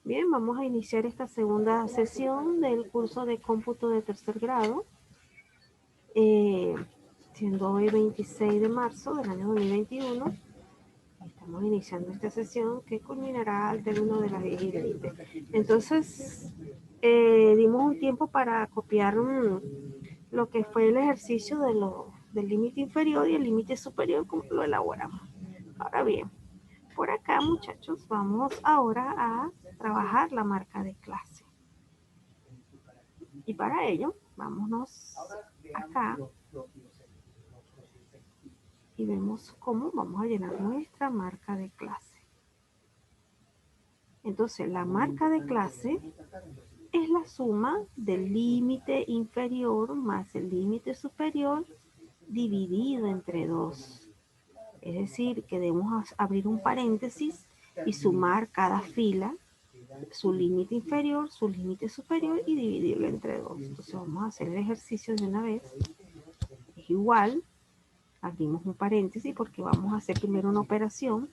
Bien, vamos a iniciar esta segunda sesión del curso de cómputo de tercer grado, siendo hoy 26 de marzo del año 2021. Estamos iniciando esta sesión que culminará al término de las 10 y 20. Entonces, dimos un tiempo para copiar lo que fue el ejercicio del límite inferior y el límite superior, como lo elaboramos. Ahora bien, por acá, muchachos, vamos ahora a trabajar la marca de clase. Y para ello, vámonos acá y vemos cómo vamos a llenar nuestra marca de clase. Entonces, la marca de clase es la suma del límite inferior más el límite superior dividido entre 2. Es decir, que debemos abrir un paréntesis y sumar cada fila su límite inferior, su límite superior y dividirlo entre 2. Entonces vamos a hacer el ejercicio de una vez. Es igual, abrimos un paréntesis porque vamos a hacer primero una operación.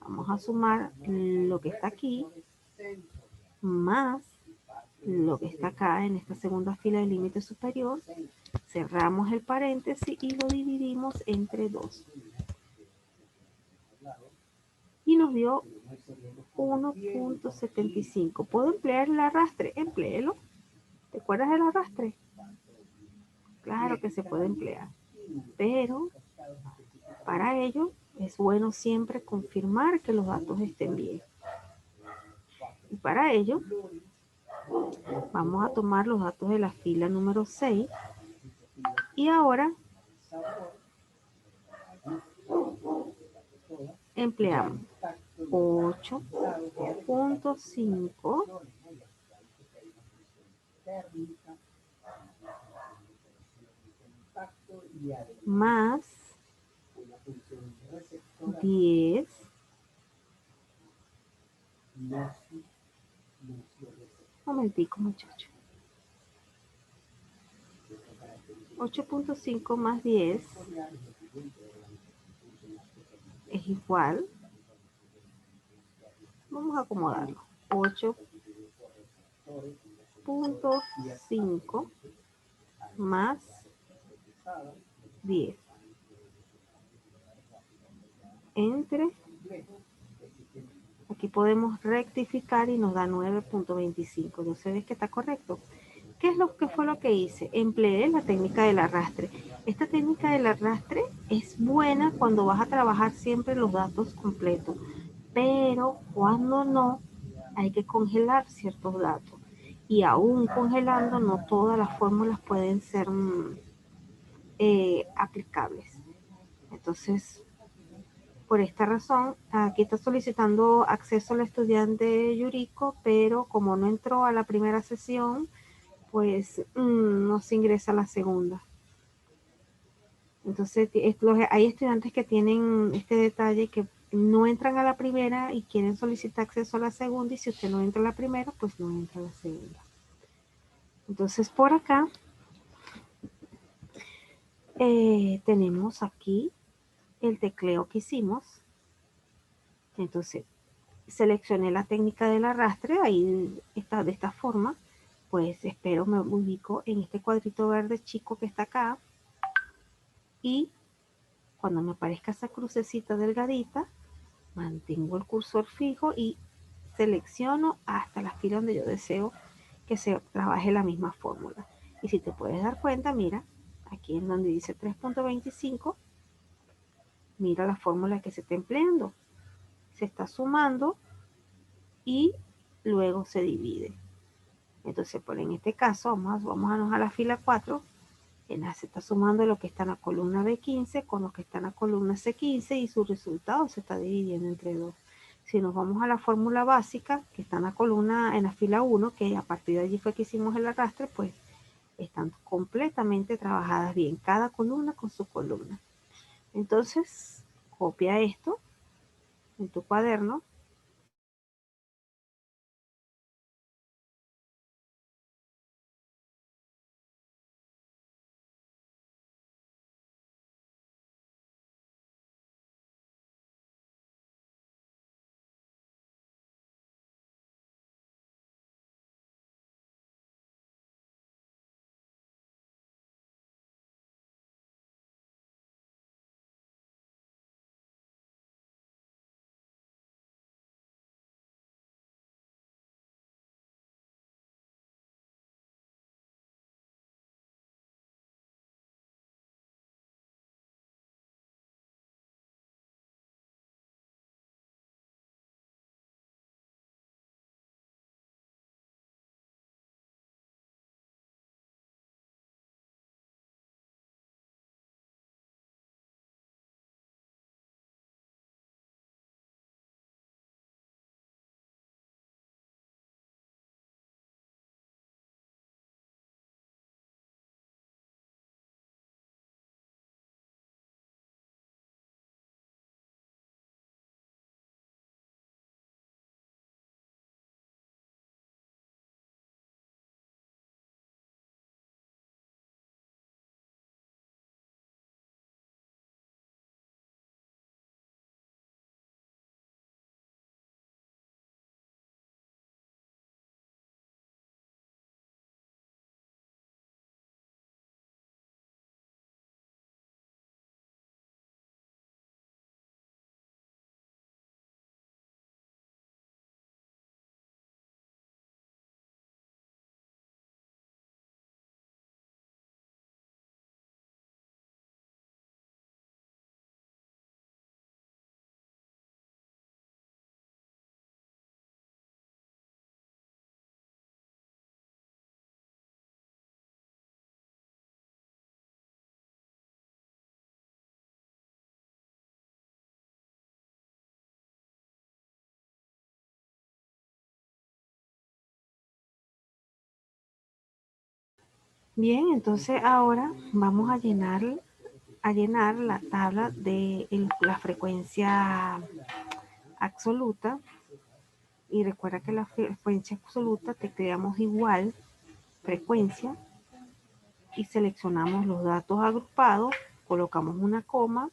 Vamos a sumar lo que está aquí más lo que está acá en esta segunda fila del límite superior. Cerramos el paréntesis y lo dividimos entre 2. Y nos dio 1.75. ¿Puedo emplear el arrastre? Empléelo. ¿Te acuerdas del arrastre? Claro que se puede emplear, pero para ello es bueno siempre confirmar que los datos estén bien. Y para ello vamos a tomar los datos de la fila número 6 y ahora empleamos 8.5 más 10 momentico muchacho 8.5 más 10 es igual, vamos a acomodarlo, 8.5 más 10 entre, aquí podemos rectificar y nos da 9.25. ¿No se ve que está correcto? ¿Qué es lo que fue lo que hice? Empleé la técnica del arrastre. Esta técnica del arrastre es buena cuando vas a trabajar siempre los datos completos, pero cuando no, hay que congelar ciertos datos. Y aún congelando, no todas las fórmulas pueden ser aplicables. Entonces, por esta razón, aquí está solicitando acceso al estudiante Yuriko, pero como no entró a la primera sesión, pues no se ingresa a la segunda. Entonces, hay estudiantes que tienen este detalle que no entran a la primera y quieren solicitar acceso a la segunda, y si usted no entra a la primera, pues no entra a la segunda. Entonces, por acá tenemos aquí el tecleo que hicimos. Entonces, seleccioné la técnica del arrastre, ahí está de esta forma, pues espero me ubico en este cuadrito verde chico que está acá, y cuando me aparezca esa crucecita delgadita, mantengo el cursor fijo y selecciono hasta la fila donde yo deseo que se trabaje la misma fórmula. Y si te puedes dar cuenta, mira, aquí en donde dice 3.25, mira la fórmula que se está empleando. Se está sumando y luego se divide. Entonces, por en este caso, vamos a la fila 4. Se está sumando lo que está en la columna B15 con lo que está en la columna C15 y su resultado se está dividiendo entre 2. Si nos vamos a la fórmula básica que está en la columna, en la fila 1, que a partir de allí fue que hicimos el arrastre, pues están completamente trabajadas bien, cada columna con su columna. Entonces, copia esto en tu cuaderno Bien, entonces ahora vamos a llenar la tabla de la frecuencia absoluta. Y recuerda que la frecuencia absoluta tecleamos igual frecuencia y seleccionamos los datos agrupados, colocamos una coma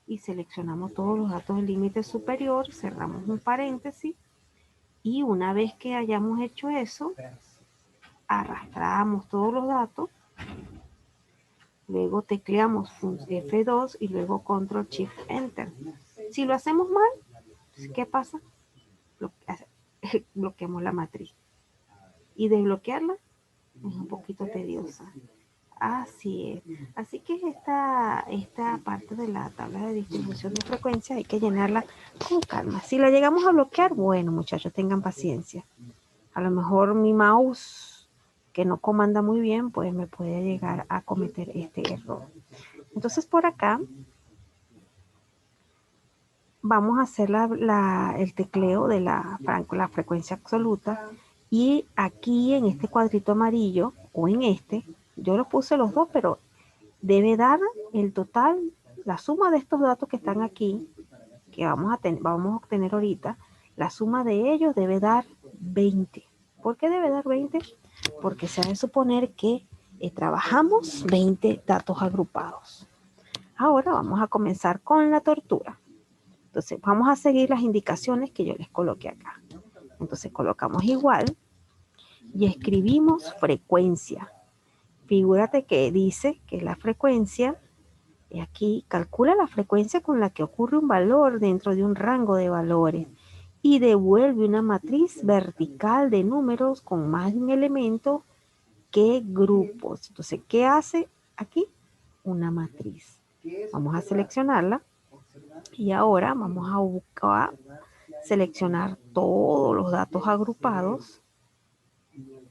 y seleccionamos todos los datos del límite superior, cerramos un paréntesis y una vez que hayamos hecho eso, arrastramos todos los datos, luego tecleamos F2 y luego Control Shift Enter. Si lo hacemos mal, ¿qué pasa? Bloqueamos la matriz y desbloquearla es un poquito tediosa. Así es. Así que esta parte de la tabla de distribución de frecuencia hay que llenarla con calma. Si la llegamos a bloquear, bueno, muchachos, tengan paciencia. A lo mejor mi mouse, que no comanda muy bien, pues me puede llegar a cometer este error. Entonces, por acá vamos a hacer el tecleo de la frecuencia absoluta. Y aquí en este cuadrito amarillo, o en este, yo los puse los dos, pero debe dar el total, la suma de estos datos que están aquí, que vamos a obtener ahorita, la suma de ellos debe dar 20. ¿Por qué debe dar 20? Porque se ha de suponer que trabajamos 20 datos agrupados. Ahora vamos a comenzar con la tortura. Entonces vamos a seguir las indicaciones que yo les coloqué acá. Entonces colocamos igual y escribimos frecuencia. Figúrate que dice que la frecuencia, y aquí calcula la frecuencia con la que ocurre un valor dentro de un rango de valores y devuelve una matriz vertical de números con más de un elemento que grupos. Entonces, ¿qué hace aquí? Una matriz. Vamos a seleccionarla y ahora vamos a buscar, seleccionar todos los datos agrupados.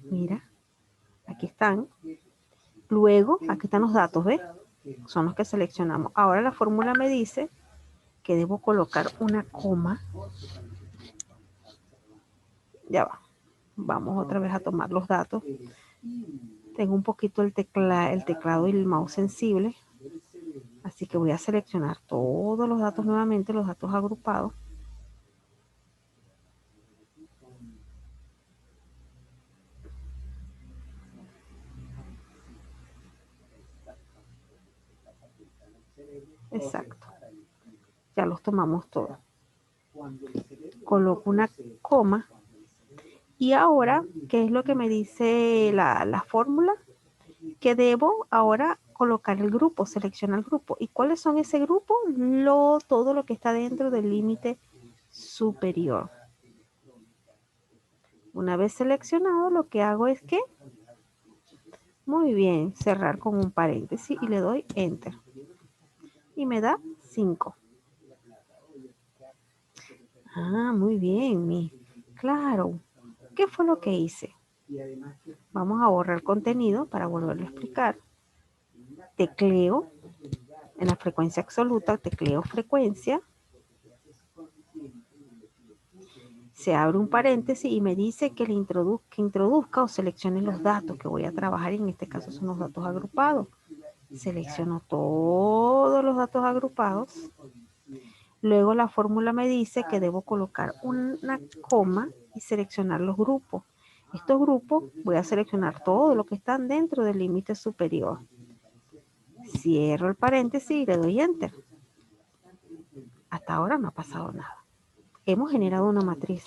Mira, aquí están. Luego, aquí están los datos, ¿ves? Son los que seleccionamos. Ahora la fórmula me dice que debo colocar una coma. Ya va. Vamos otra vez a tomar los datos. Tengo un poquito el teclado y el mouse sensible. Así que voy a seleccionar todos los datos nuevamente, los datos agrupados. Exacto. Ya los tomamos todos. Coloco una coma. Y ahora, ¿qué es lo que me dice la fórmula? Que debo ahora colocar el grupo, seleccionar el grupo. ¿Y cuáles son ese grupo? Todo lo que está dentro del límite superior. Una vez seleccionado, lo que hago es que, muy bien, cerrar con un paréntesis y le doy Enter. Y me da 5. Ah, muy bien. Claro. ¿Qué fue lo que hice? Vamos a borrar el contenido para volverlo a explicar. Tecleo en la frecuencia absoluta, tecleo frecuencia. Se abre un paréntesis y me dice que introduzca o seleccione los datos que voy a trabajar. Y en este caso son los datos agrupados. Selecciono todos los datos agrupados. Luego la fórmula me dice que debo colocar una coma y seleccionar los grupos. Estos grupos voy a seleccionar todo lo que están dentro del límite superior. Cierro el paréntesis y le doy Enter. Hasta ahora no ha pasado nada. Hemos generado una matriz.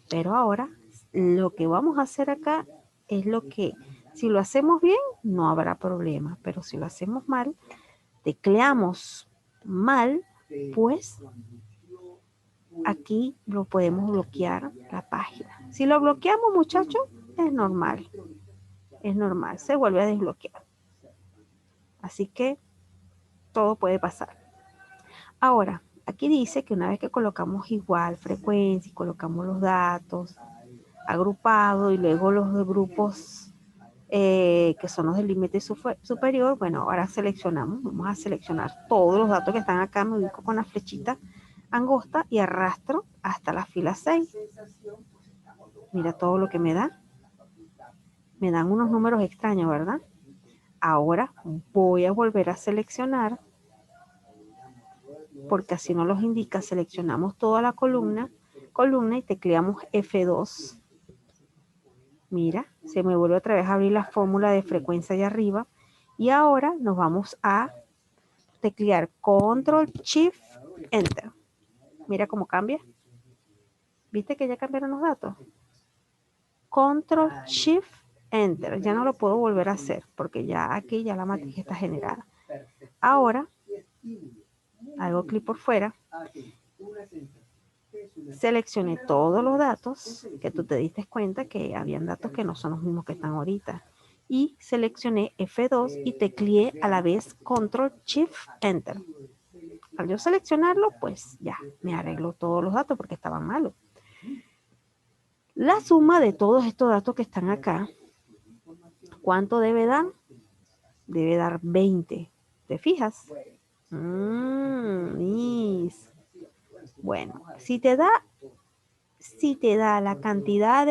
Pero ahora lo que vamos a hacer acá es lo que, si lo hacemos bien, no habrá problema. Pero si lo hacemos mal, tecleamos mal, pues aquí lo podemos bloquear la página. Si lo bloqueamos, muchachos, es normal. Es normal, se vuelve a desbloquear. Así que todo puede pasar. Ahora, aquí dice que una vez que colocamos igual frecuencia y colocamos los datos agrupados y luego los de grupos que son los del límite superior, bueno, ahora seleccionamos, vamos a seleccionar todos los datos que están acá, me ubico con la flechita angosta y arrastro hasta la fila 6. Mira todo lo que me da. Me dan unos números extraños, ¿verdad? Ahora voy a volver a seleccionar, porque así nos los indica. Seleccionamos toda la columna y tecleamos F2. Mira, se me vuelve otra vez a abrir la fórmula de frecuencia allá arriba. Y ahora nos vamos a teclear Control Shift Enter. Mira cómo cambia. ¿Viste que ya cambiaron los datos? Control Shift Enter. Ya no lo puedo volver a hacer porque ya aquí ya la matriz está generada. Ahora hago clic por fuera. Seleccioné todos los datos, que tú te diste cuenta que habían datos que no son los mismos que están ahorita. Y seleccioné F2 y tecleé a la vez Control Shift Enter. Al yo seleccionarlo, pues ya me arregló todos los datos porque estaban malos. La suma de todos estos datos que están acá, ¿cuánto debe dar? Debe dar 20. ¿Te fijas? Bueno, si te da la cantidad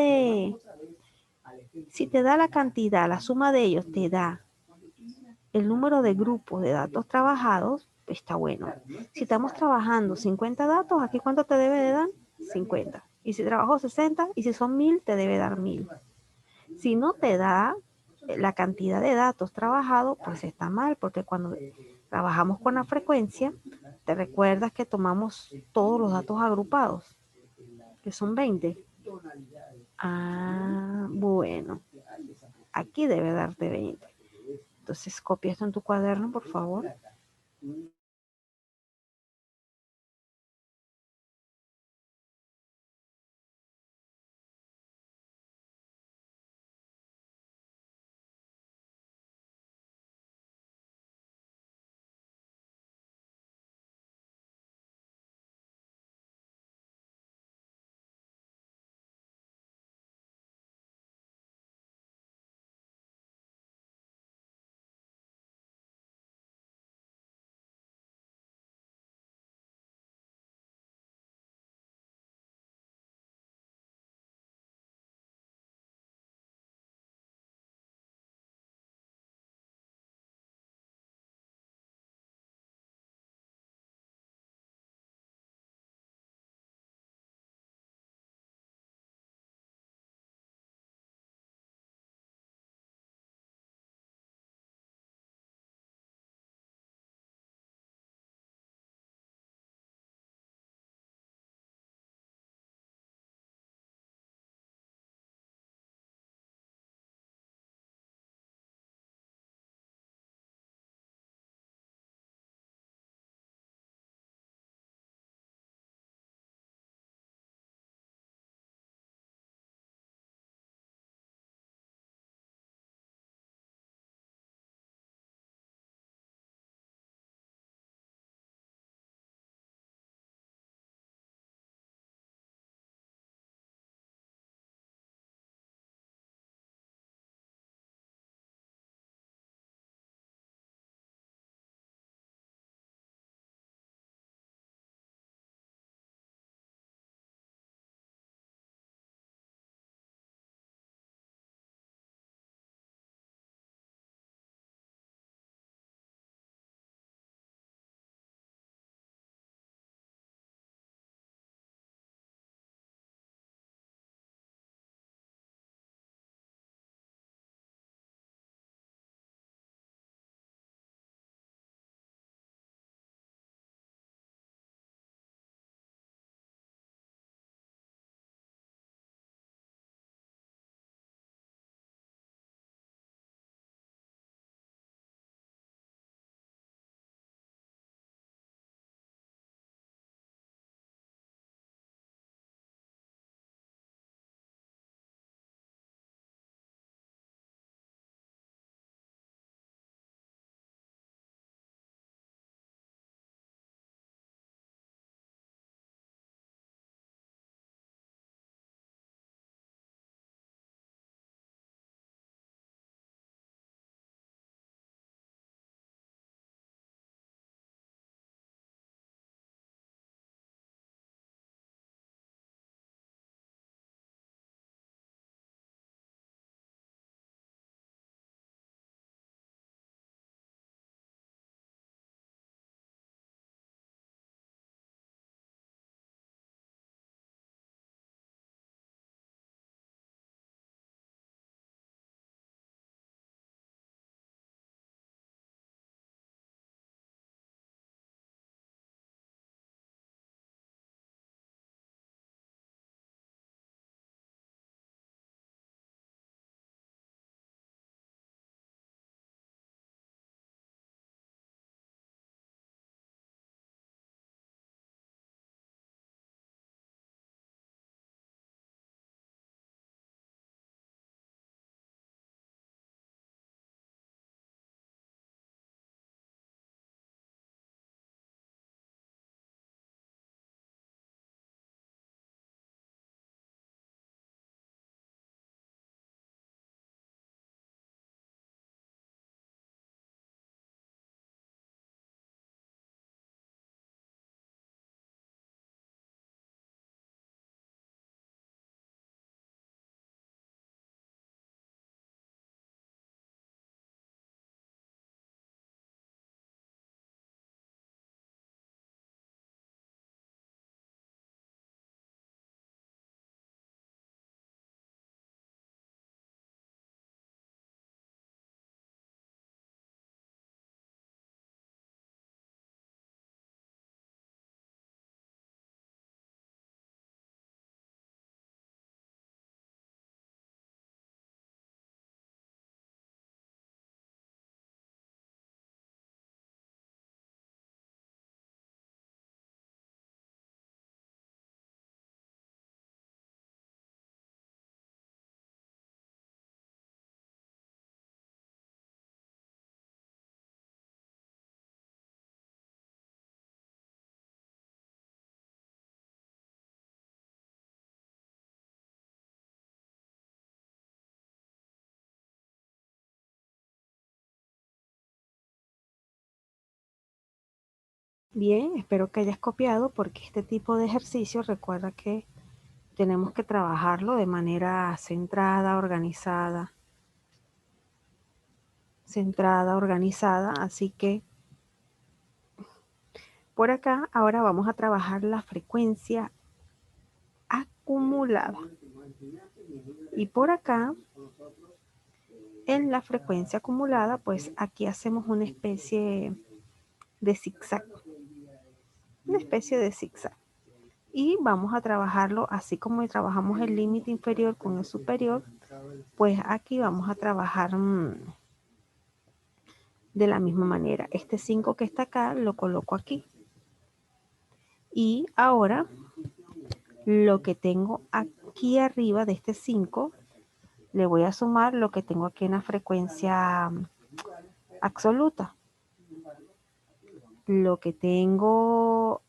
la suma de ellos te da el número de grupos de datos trabajados, pues está bueno. Si estamos trabajando 50 datos, ¿aquí cuánto te debe de dar? 50. Y si trabajó 60, y si son 1000, te debe dar 1000. Si no te da la cantidad de datos trabajados, pues está mal, porque cuando trabajamos con la frecuencia, te recuerdas que tomamos todos los datos agrupados, que son 20. Bueno, aquí debe darte 20. Entonces copia esto en tu cuaderno, por favor. Bien, espero que hayas copiado porque este tipo de ejercicio recuerda que tenemos que trabajarlo de manera centrada, organizada, así que por acá ahora vamos a trabajar la frecuencia acumulada. Y por acá, en la frecuencia acumulada, pues aquí hacemos una especie de zigzag. Una especie de zigzag. Y vamos a trabajarlo así como trabajamos el límite inferior con el superior, pues aquí vamos a trabajar de la misma manera. Este 5 que está acá lo coloco aquí. Y ahora lo que tengo aquí arriba de este 5, le voy a sumar lo que tengo aquí en la frecuencia absoluta. Lo que tengo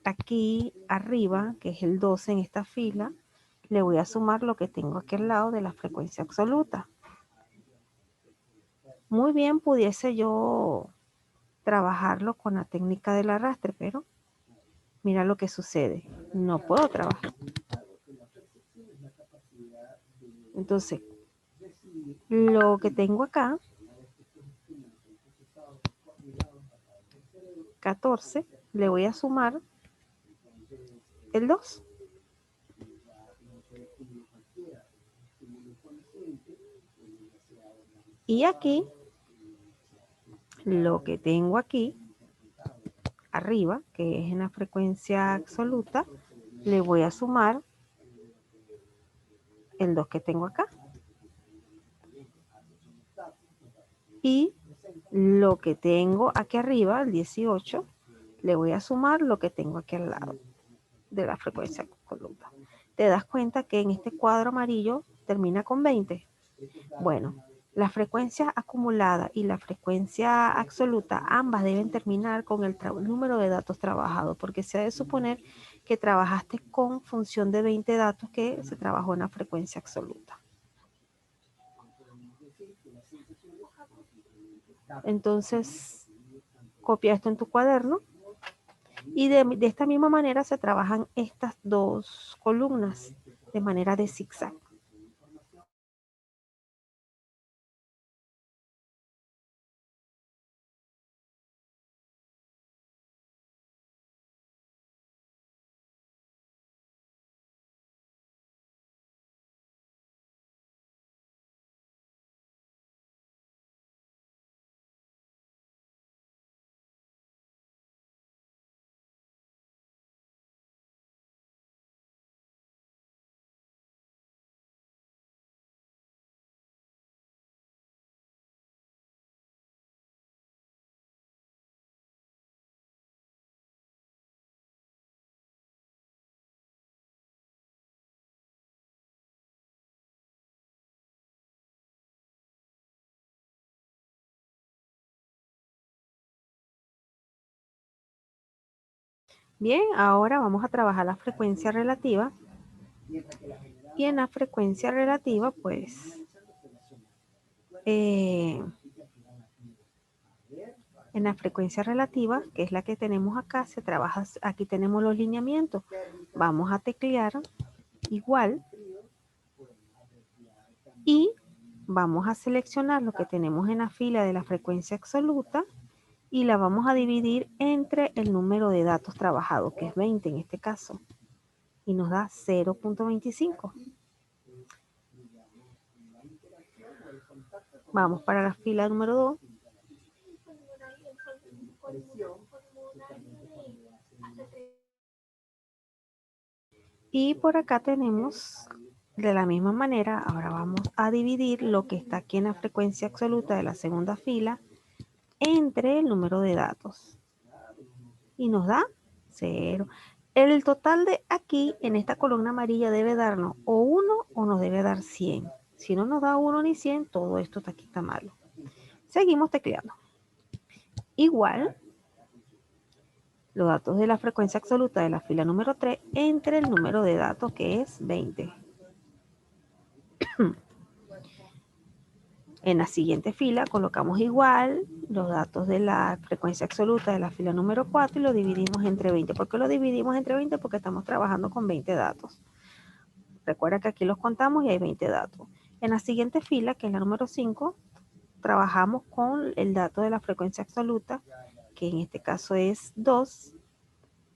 aquí arriba, que es el 12 en esta fila, le voy a sumar lo que tengo aquí al lado de la frecuencia absoluta. Muy bien pudiese yo trabajarlo con la técnica del arrastre, pero mira lo que sucede. No puedo trabajar. Entonces, lo que tengo acá, 14, le voy a sumar el 2. Y aquí, lo que tengo aquí, arriba, que es en la frecuencia absoluta, le voy a sumar el 2 que tengo acá. Y lo que tengo aquí arriba, el 18, le voy a sumar lo que tengo aquí al lado de la frecuencia absoluta. ¿Te das cuenta que en este cuadro amarillo termina con 20? Bueno, la frecuencia acumulada y la frecuencia absoluta, ambas deben terminar con el número de datos trabajados, porque se ha de suponer que trabajaste con función de 20 datos que se trabajó en la frecuencia absoluta. Entonces, copia esto en tu cuaderno y de esta misma manera se trabajan estas dos columnas de manera de zigzag. Bien, ahora vamos a trabajar la frecuencia relativa. Y en la frecuencia relativa, pues, en la frecuencia relativa, que es la que tenemos acá, se trabaja, aquí tenemos los lineamientos. Vamos a teclear igual y vamos a seleccionar lo que tenemos en la fila de la frecuencia absoluta y la vamos a dividir entre el número de datos trabajados, que es 20 en este caso, y nos da 0.25. Vamos para la fila número 2. Y por acá tenemos de la misma manera, ahora vamos a dividir lo que está aquí en la frecuencia absoluta de la segunda fila entre el número de datos. Y nos da 0. El total de aquí, en esta columna amarilla, debe darnos o 1 o nos debe dar 100. Si no nos da 1 ni 100, todo esto aquí está malo. Seguimos tecleando. Igual, los datos de la frecuencia absoluta de la fila número 3 entre el número de datos que es 20. En la siguiente fila colocamos igual los datos de la frecuencia absoluta de la fila número 4 y lo dividimos entre 20. ¿Por qué lo dividimos entre 20? Porque estamos trabajando con 20 datos. Recuerda que aquí los contamos y hay 20 datos. En la siguiente fila, que es la número 5, trabajamos con el dato de la frecuencia absoluta, que en este caso es 2,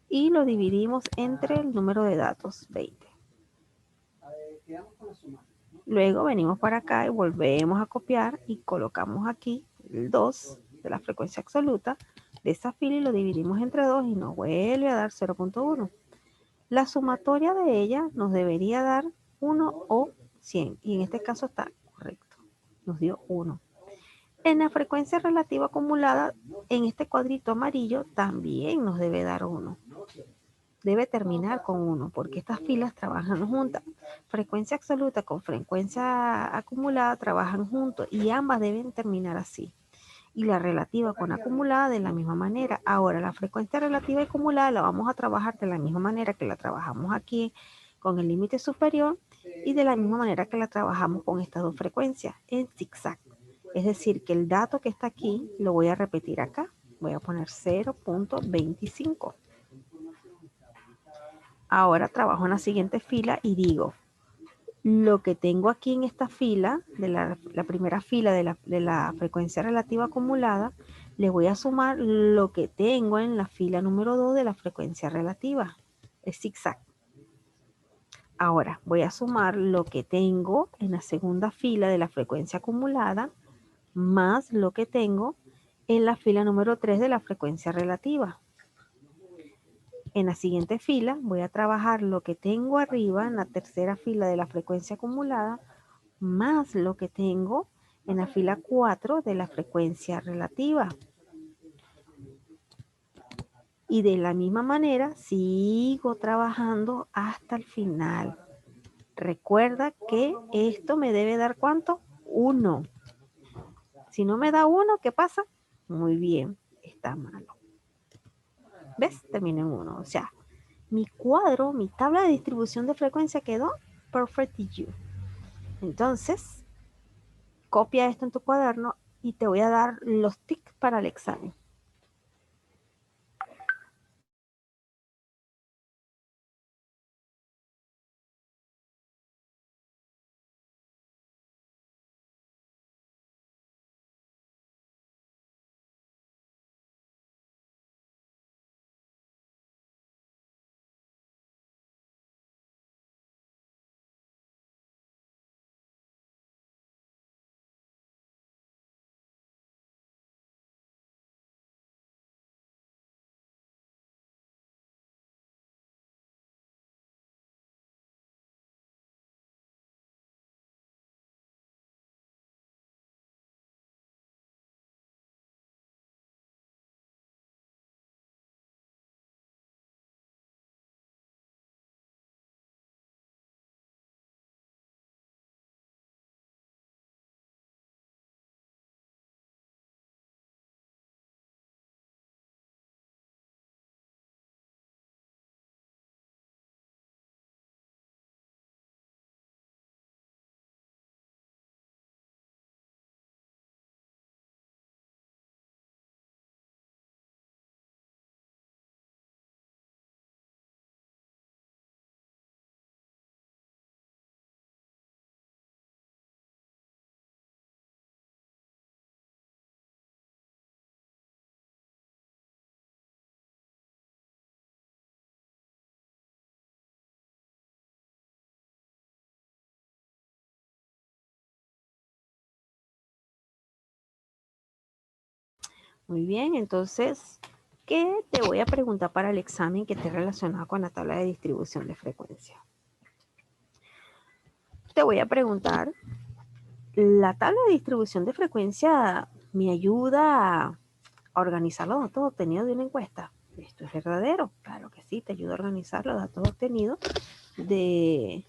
y lo dividimos entre el número de datos, 20. Luego venimos para acá y volvemos a copiar y colocamos aquí el 2 de la frecuencia absoluta de esa fila y lo dividimos entre 2 y nos vuelve a dar 0.1. La sumatoria de ella nos debería dar 1 o 100 y en este caso está correcto, nos dio 1. En la frecuencia relativa acumulada, en este cuadrito amarillo también nos debe dar 1. Debe terminar con 1 porque estas filas trabajan juntas. Frecuencia absoluta con frecuencia acumulada trabajan juntos y ambas deben terminar así. Y la relativa con acumulada de la misma manera. Ahora, la frecuencia relativa y acumulada la vamos a trabajar de la misma manera que la trabajamos aquí con el límite superior y de la misma manera que la trabajamos con estas dos frecuencias en zigzag. Es decir, que el dato que está aquí lo voy a repetir acá. Voy a poner 0.25. Ahora trabajo en la siguiente fila y digo, lo que tengo aquí en esta fila, de la primera fila de la frecuencia relativa acumulada, le voy a sumar lo que tengo en la fila número 2 de la frecuencia relativa. Es zigzag. Ahora voy a sumar lo que tengo en la segunda fila de la frecuencia acumulada más lo que tengo en la fila número 3 de la frecuencia relativa. En la siguiente fila voy a trabajar lo que tengo arriba en la tercera fila de la frecuencia acumulada más lo que tengo en la fila 4 de la frecuencia relativa. Y de la misma manera sigo trabajando hasta el final. Recuerda que esto me debe dar ¿cuánto? 1. Si no me da 1, ¿qué pasa? Muy bien, está malo. ¿Ves? Termina en 1. O sea, mi cuadro, mi tabla de distribución de frecuencia quedó perfect you. Entonces, copia esto en tu cuaderno y te voy a dar los tics para el examen. Muy bien, entonces, ¿qué te voy a preguntar para el examen que esté relacionado con la tabla de distribución de frecuencia? Te voy a preguntar, ¿la tabla de distribución de frecuencia me ayuda a organizar los datos obtenidos de una encuesta? ¿Esto es verdadero? Claro que sí, te ayuda a organizar los datos obtenidos de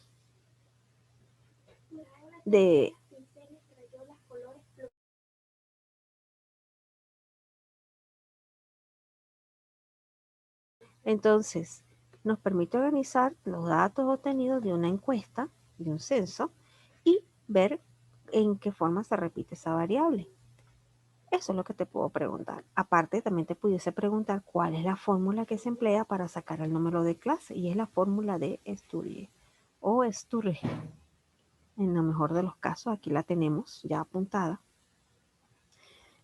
entonces, nos permite organizar los datos obtenidos de una encuesta, de un censo, y ver en qué forma se repite esa variable. Eso es lo que te puedo preguntar. Aparte, también te pudiese preguntar cuál es la fórmula que se emplea para sacar el número de clase, y es la fórmula de Sturge o Sturge. En lo mejor de los casos, aquí la tenemos ya apuntada.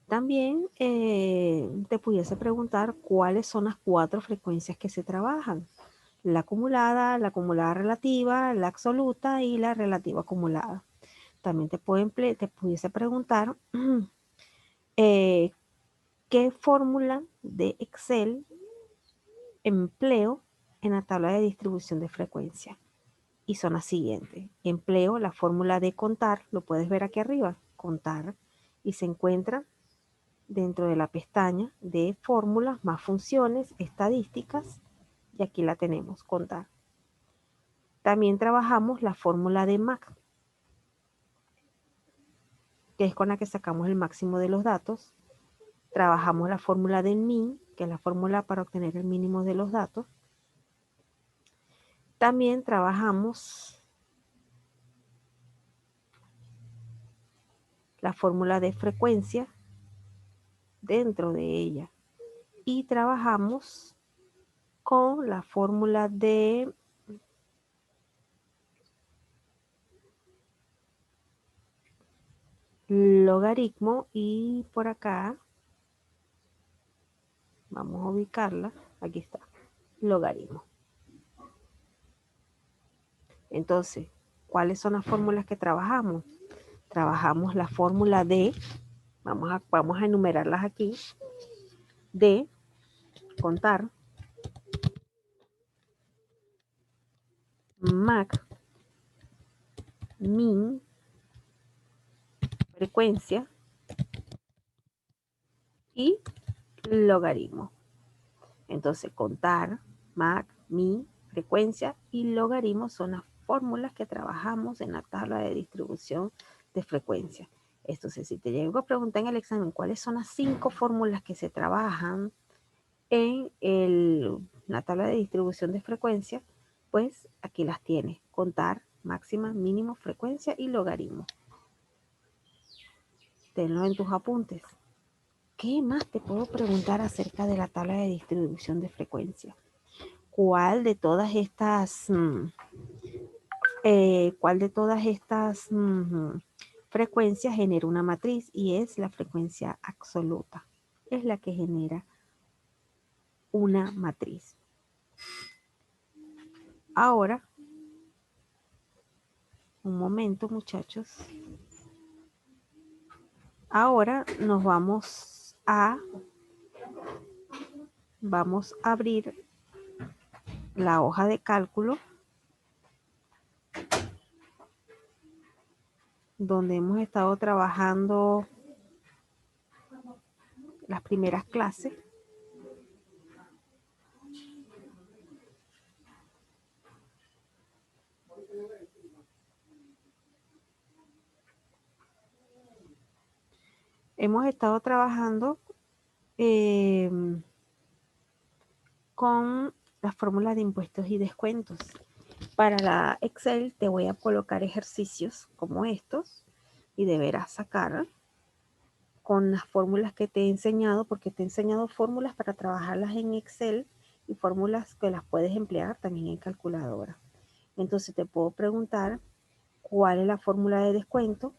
También te pudiese preguntar cuáles son las 4 frecuencias que se trabajan. La acumulada relativa, la absoluta y la relativa acumulada. También te pudiese preguntar qué fórmula de Excel empleo en la tabla de distribución de frecuencia. Y son las siguientes. Empleo la fórmula de contar, lo puedes ver aquí arriba, contar, y se encuentra dentro de la pestaña de fórmulas más funciones, estadísticas, y aquí la tenemos, contar. También trabajamos la fórmula de MAC, que es con la que sacamos el máximo de los datos. Trabajamos la fórmula de min, que es la fórmula para obtener el mínimo de los datos. También trabajamos la fórmula de frecuencia dentro de ella. Y trabajamos con la fórmula de logaritmo, y por acá vamos a ubicarla, aquí está, logaritmo. Entonces, ¿cuáles son las fórmulas que trabajamos? Trabajamos la fórmula de, vamos a enumerarlas aquí, de contar, MAC, min, frecuencia y logaritmo. Entonces, contar, MAC, min, frecuencia y logaritmo son las fórmulas que trabajamos en la tabla de distribución de frecuencia. Entonces, si te llego a preguntar en el examen cuáles son las 5 fórmulas que se trabajan en la tabla de distribución de frecuencia, pues aquí las tienes: contar, máxima, mínimo, frecuencia y logaritmo. Tenlo en tus apuntes. ¿Qué más te puedo preguntar acerca de la tabla de distribución de frecuencia? ¿Cuál de todas estas frecuencias genera una matriz? Y es la frecuencia absoluta. Es la que genera una matriz. Ahora, un momento, muchachos. Ahora nos vamos a abrir la hoja de cálculo donde hemos estado trabajando las primeras clases. Hemos estado trabajando con las fórmulas de impuestos y descuentos. Para la Excel te voy a colocar ejercicios como estos y deberás sacar con las fórmulas que te he enseñado, porque te he enseñado fórmulas para trabajarlas en Excel y fórmulas que las puedes emplear también en calculadora. Entonces te puedo preguntar cuál es la fórmula de descuento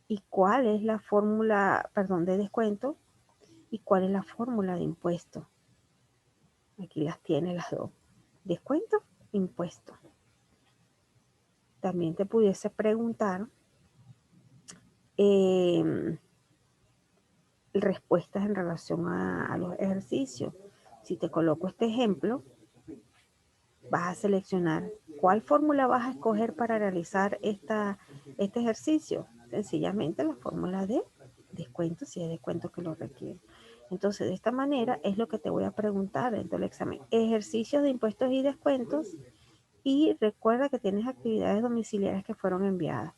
y cuál es la fórmula, de descuento, y cuál es la fórmula de impuesto. Aquí las tiene las dos: descuento, impuesto. También te pudiese preguntar respuestas en relación a los ejercicios. Si te coloco este ejemplo, vas a seleccionar cuál fórmula vas a escoger para realizar este ejercicio. Sencillamente la fórmula de descuento, si es descuento que lo requiere. Entonces, de esta manera es lo que te voy a preguntar dentro del examen: ejercicios de impuestos y descuentos, y recuerda que tienes actividades domiciliarias que fueron enviadas.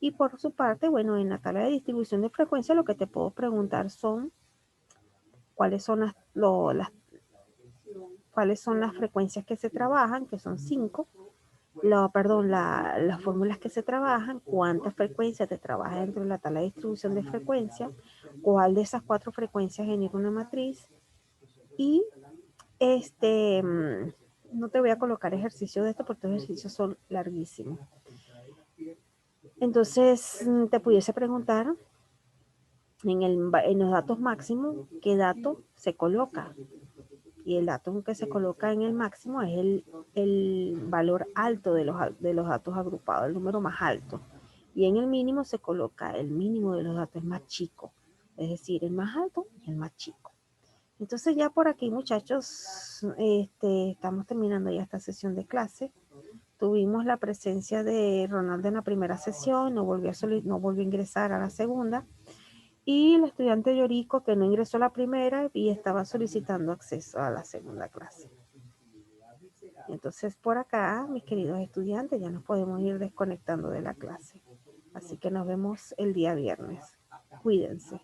Y por su parte, bueno, en la tabla de distribución de frecuencia lo que te puedo preguntar son cuáles son las frecuencias que se trabajan, que son 5, las fórmulas que se trabajan, cuántas frecuencias te trabaja dentro de la tabla de distribución de frecuencia, cuál de esas 4 frecuencias genera una matriz y no te voy a colocar ejercicios de esto porque los ejercicios son larguísimos. Entonces, te pudiese preguntar en los datos máximos, ¿qué dato se coloca? Y el dato que se coloca en el máximo es el valor alto de los datos agrupados, el número más alto. Y en el mínimo se coloca el mínimo de los datos más chico, es decir, el más alto y el más chico. Entonces ya por aquí, muchachos, estamos terminando ya esta sesión de clase. Tuvimos la presencia de Ronaldo en la primera sesión, no volvió a ingresar a la segunda. Y el estudiante Yorico que no ingresó a la primera y estaba solicitando acceso a la segunda clase. Entonces por acá, mis queridos estudiantes, ya nos podemos ir desconectando de la clase. Así que nos vemos el día viernes. Cuídense.